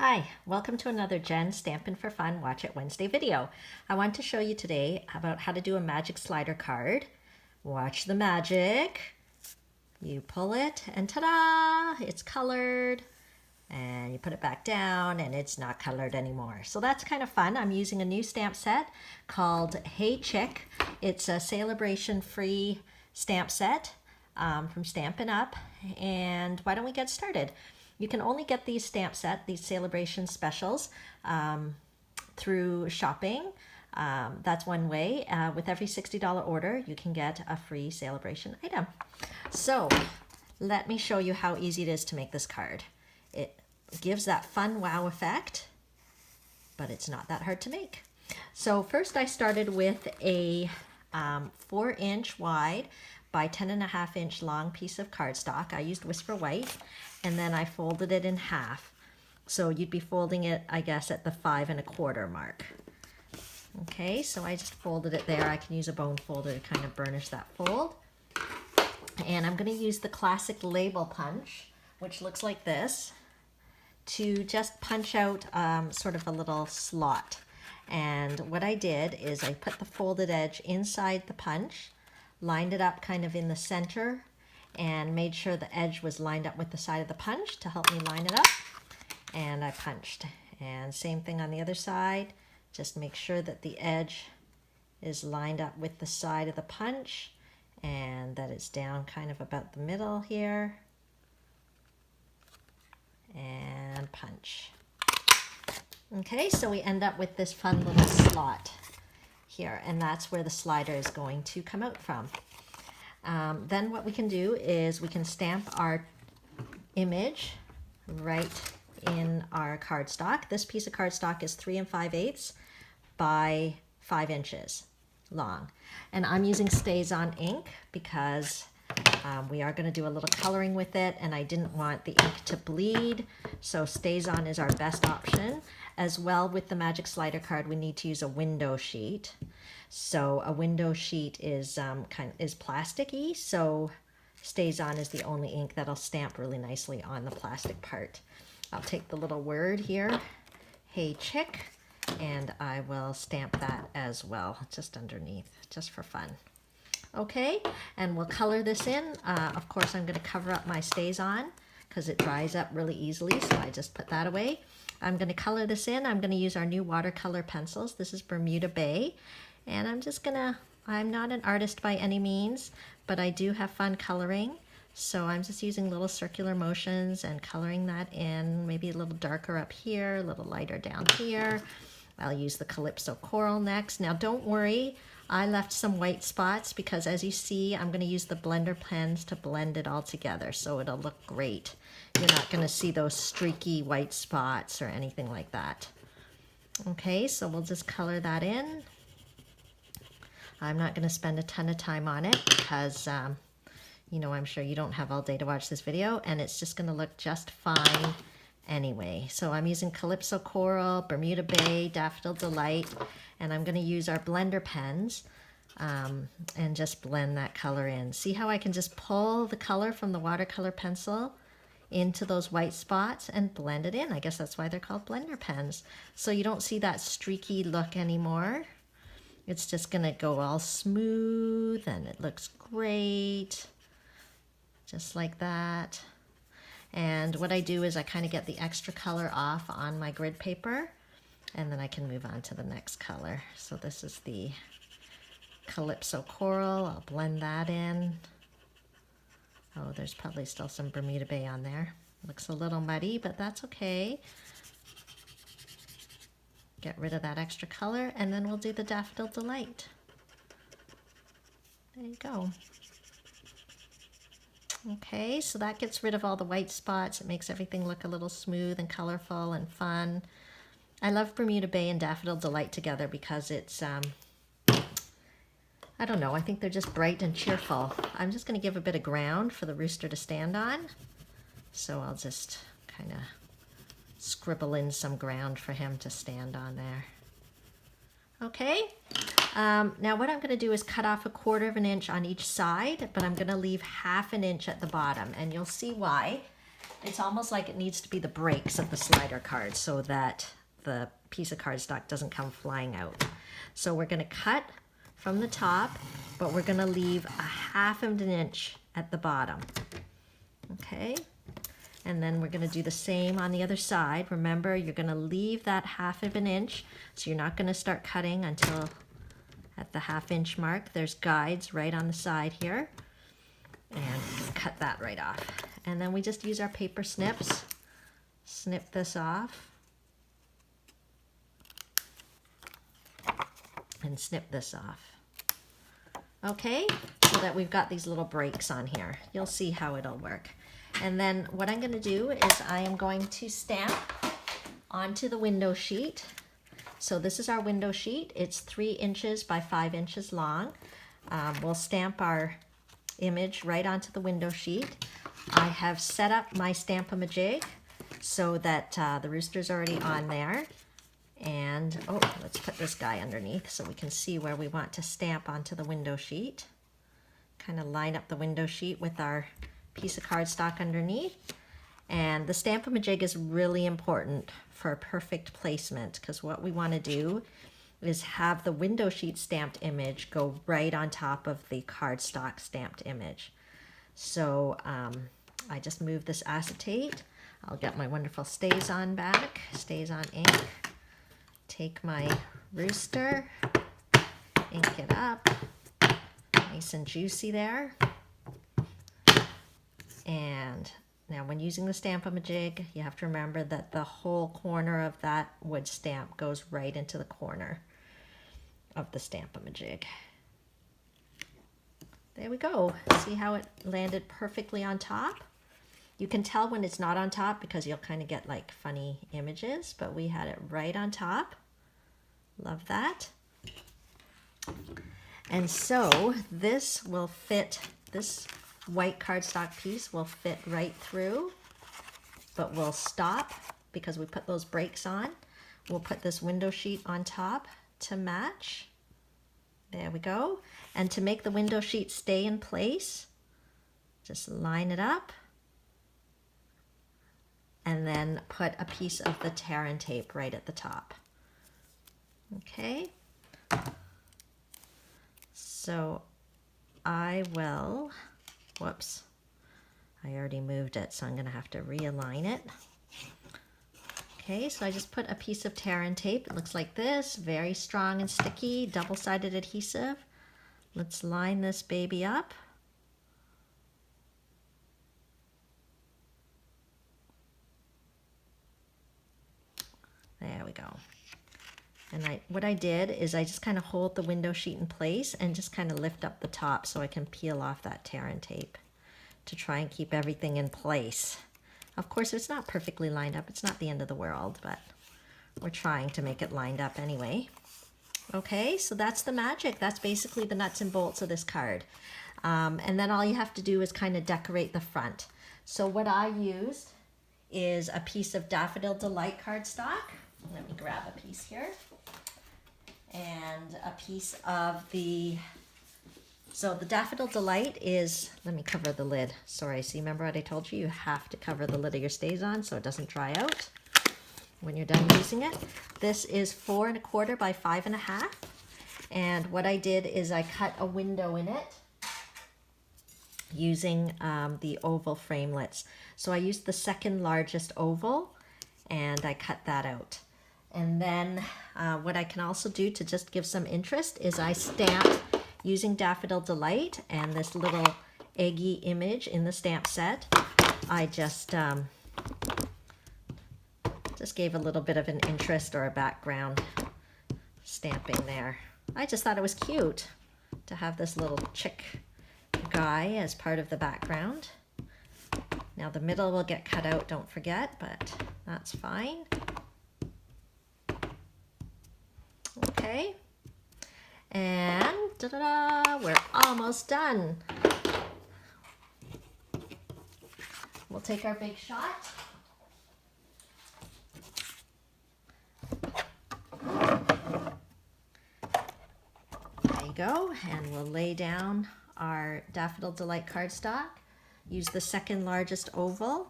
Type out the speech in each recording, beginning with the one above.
Hi, welcome to another Jen Stampin' for Fun Watch It Wednesday video. I want to show you today about how to do a magic slider card. Watch the magic. You pull it and ta-da! It's colored. And you put it back down and it's not colored anymore. So that's kind of fun. I'm using a new stamp set called Hey Chick. It's a celebration free stamp set from Stampin' Up. And why don't we get started? You can only get these stamp set, these celebration specials, through shopping. That's one way. With every $60 order, you can get a free celebration item. So let me show you how easy it is to make this card. It gives that fun wow effect, but it's not that hard to make. So first I started with a 4-inch wide by 10.5-inch long piece of cardstock. I used Whisper White, and then I folded it in half. So you'd be folding it, I guess, at the 5 1/4 mark. Okay, so I just folded it there. I can use a bone folder to kind of burnish that fold. And I'm going to use the classic label punch, which looks like this, to just punch out sort of a little slot. And what I did is I put the folded edge inside the punch, lined it up kind of in the center, and made sure the edge was lined up with the side of the punch to help me line it up. And I punched. And same thing on the other side. Just make sure that the edge is lined up with the side of the punch and that it's down kind of about the middle here. And punch. Okay, so we end up with this fun little slot here, and that's where the slider is going to come out from. Then what we can do is we can stamp our image right in our cardstock. This piece of cardstock is 3 5/8 by 5 inches long. And I'm using StazOn ink because we are going to do a little coloring with it, and I didn't want the ink to bleed, so StazOn is our best option. As well, with the magic slider card, we need to use a window sheet. So a window sheet is plasticky, so StazOn is the only ink that'll stamp really nicely on the plastic part. I'll take the little word here, Hey Chick, and I will stamp that as well, just underneath, just for fun. Okay, and we'll color this in. Of course, I'm going to cover up my StazOn because it dries up really easily, so I just put that away. I'm going to color this in. I'm going to use our new watercolor pencils. This is Bermuda Bay, and I'm not an artist by any means, but I do have fun coloring, so I'm just using little circular motions and coloring that in, maybe a little darker up here, a little lighter down here. I'll use the Calypso Coral next. Now don't worry, I left some white spots because as you see, I'm going to use the blender pens to blend it all together so it'll look great. You're not going to see those streaky white spots or anything like that. Okay, so we'll just color that in. I'm not going to spend a ton of time on it because, you know, I'm sure you don't have all day to watch this video, and it's just going to look just fine anyway. So I'm using Calypso Coral, Bermuda Bay, Daffodil Delight, and I'm going to use our blender pens and just blend that color in. See how I can just pull the color from the watercolor pencil into those white spots and blend it in. I guess that's why they're called blender pens. So you don't see that streaky look anymore. It's just going to go all smooth and it looks great. Just like that. And what I do is I kind of get the extra color off on my grid paper, and then I can move on to the next color. So this is the Calypso Coral. I'll blend that in. Oh, there's probably still some Bermuda Bay on there. Looks a little muddy, but that's okay. Get rid of that extra color, and then we'll do the Daffodil Delight. There you go. Okay, so that gets rid of all the white spots. It makes everything look a little smooth and colorful and fun. I love Bermuda Bay and Daffodil Delight together because it's, I don't know, I think they're just bright and cheerful. I'm just going to give a bit of ground for the rooster to stand on. So I'll just kind of scribble in some ground for him to stand on there. Okay, now what I'm going to do is cut off 1/4 inch on each side, but I'm going to leave 1/2 inch at the bottom, and you'll see why. It's almost like it needs to be the breaks of the slider card so that the piece of cardstock doesn't come flying out. So we're going to cut from the top, but we're going to leave a 1/2 of an inch at the bottom. Okay, and then we're going to do the same on the other side. Remember, you're going to leave that 1/2 of an inch, so you're not going to start cutting until at the 1/2 inch mark. There's guides right on the side here, and cut that right off. And then we just use our paper snips, snip this off, and snip this off. Okay, so that we've got these little breaks on here. You'll see how it'll work. And then what I'm going to do is I am going to stamp onto the window sheet. So this is our window sheet. It's 3 inches by 5 inches long. We'll stamp our image right onto the window sheet. I have set up my Stamp-A-Majig so that the rooster's already on there. And, oh, let's put this guy underneath so we can see where we want to stamp onto the window sheet. Kind of line up the window sheet with our piece of cardstock underneath. And the Stamp-A-Majig is really important for perfect placement, because what we want to do is have the window sheet stamped image go right on top of the cardstock stamped image. So I just move this acetate. I'll get my wonderful Stays On back, Stays On ink. Take my rooster, ink it up, nice and juicy there. And now when using the Stamp-A-Majig, you have to remember that the whole corner of that wood stamp goes right into the corner of the Stamp-A-Majig. There we go. See how it landed perfectly on top? You can tell when it's not on top because you'll kind of get like funny images, but we had it right on top. Love that. And so this will fit, this white cardstock piece will fit right through, but we'll stop because we put those breaks on. We'll put this window sheet on top to match. There we go. And to make the window sheet stay in place, just line it up and then put a piece of the tear and tape right at the top. Okay, so I will, whoops, I already moved it, so I'm going to have to realign it. Okay, so I just put a piece of tear and tape. It looks like this, very strong and sticky, double-sided adhesive. Let's line this baby up. There we go. And what I did is I just kind of hold the window sheet in place and just kind of lift up the top so I can peel off that tear and tape to try and keep everything in place. Of course, it's not perfectly lined up. It's not the end of the world, but we're trying to make it lined up anyway. Okay, so that's the magic. That's basically the nuts and bolts of this card. And then all you have to do is kind of decorate the front. So what I used is a piece of Daffodil Delight cardstock. Let me grab a piece here. And a piece of so the Daffodil Delight is, let me cover the lid. Sorry, see, remember what I told you? You have to cover the lid of your Stays On so it doesn't dry out when you're done using it. This is 4 1/4 by 5 1/2. And what I did is I cut a window in it using the oval framelits. So I used the second largest oval and I cut that out. And then what I can also do to just give some interest is I stamped using Daffodil Delight and this little eggy image in the stamp set. I just gave a little bit of an interest or a background stamping there. I just thought it was cute to have this little chick guy as part of the background. Now the middle will get cut out, don't forget, but that's fine. Okay, and da-da-da, we're almost done. We'll take our big shot. There you go, and we'll lay down our Daffodil Delight cardstock. Use the second largest oval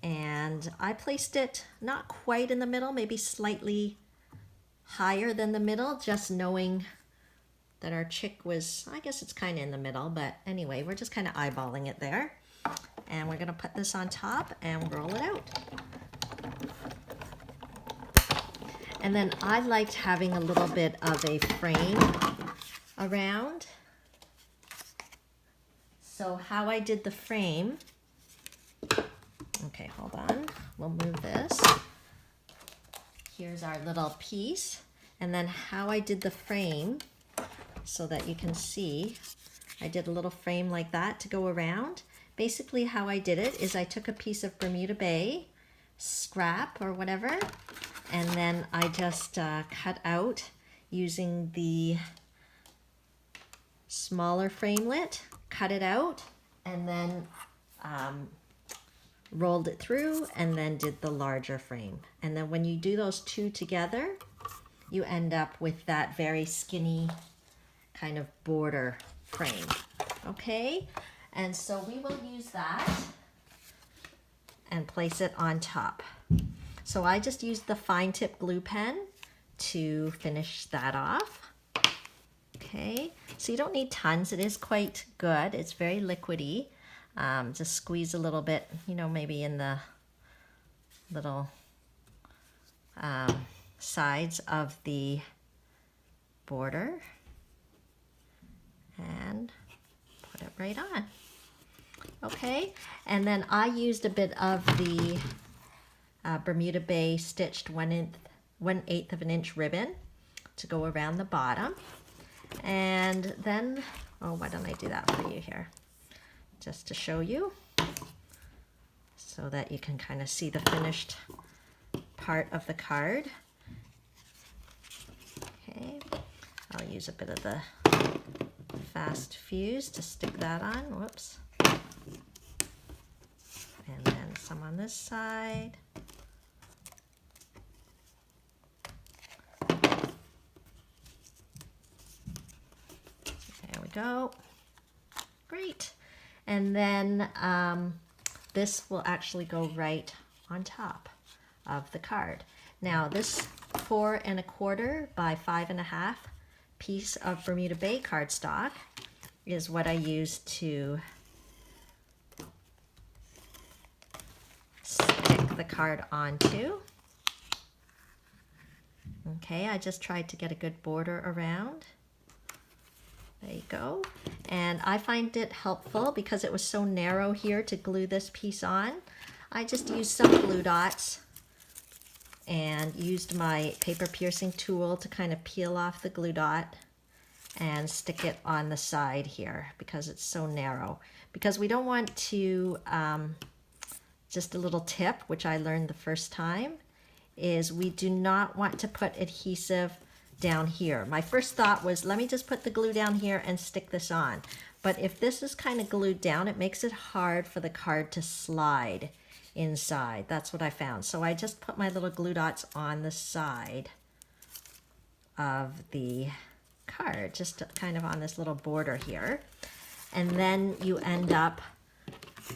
And I placed it not quite in the middle, maybe slightly higher than the middle, just knowing that our chick was, I guess it's kind of in the middle, but anyway, we're just kind of eyeballing it there. And we're gonna put this on top and roll it out. And then I liked having a little bit of a frame around. So how I did the frame, okay, hold on, we'll move this. Here's our little piece. And then how I did the frame, so that you can see, I did a little frame like that to go around. Basically how I did it is I took a piece of Bermuda Bay scrap or whatever, and then I just cut out using the smaller framelit, cut it out, and then rolled it through, and then did the larger frame. And then when you do those two together, you end up with that very skinny kind of border frame. Okay, and so we will use that and place it on top. So I just used the fine tip glue pen to finish that off. Okay, so you don't need tons. It is quite good. It's very liquidy. Just squeeze a little bit, you know, maybe in the little sides of the border, and put it right on. Okay, and then I used a bit of the Bermuda Bay stitched 1/8 of an inch ribbon to go around the bottom. And then, oh, why don't I do that for you here, just to show you, so that you can kind of see the finished part of the card. Okay, I'll use a bit of the fast fuse to stick that on. Whoops. And then some on this side. There we go. Great. And then this will actually go right on top of the card. Now this 4 1/4 by 5 1/2 piece of Bermuda Bay cardstock is what I used to stick the card onto. Okay, I just tried to get a good border around. There you go. And I find it helpful because it was so narrow here to glue this piece on. I just used some glue dots and used my paper piercing tool to kind of peel off the glue dot and stick it on the side here because it's so narrow. Because we don't want to, just a little tip, which I learned the first time, is we do not want to put adhesive down here. My first thought was, let me just put the glue down here and stick this on. But if this is kind of glued down, it makes it hard for the card to slide inside. That's what I found. So I just put my little glue dots on the side of the card, just kind of on this little border here. And then you end up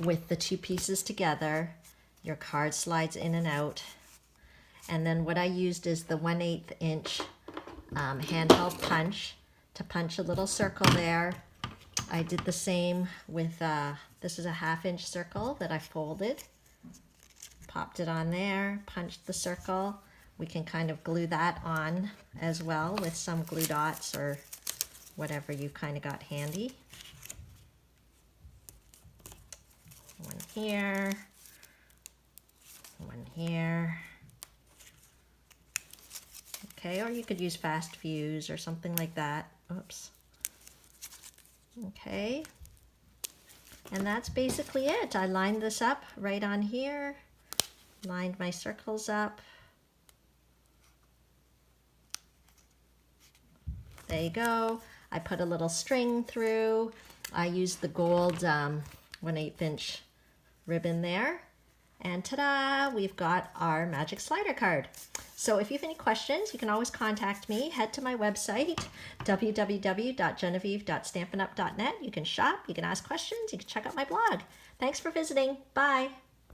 with the two pieces together. Your card slides in and out. And then what I used is the 1/8 inch handheld punch to punch a little circle there. I did the same with, this is a 1/2 inch circle that I folded. Popped it on there, punched the circle. We can kind of glue that on as well with some glue dots or whatever you kind of got handy. One here, one here. Okay, or you could use fast fuse or something like that. Oops. Okay. And that's basically it. I lined this up right on here, lined my circles up. There you go. I put a little string through. I used the gold 1/8 inch ribbon there. And ta-da, we've got our magic slider card. So if you have any questions, you can always contact me. Head to my website, www.genevieve.stampinup.net. You can shop, you can ask questions, you can check out my blog. Thanks for visiting. Bye.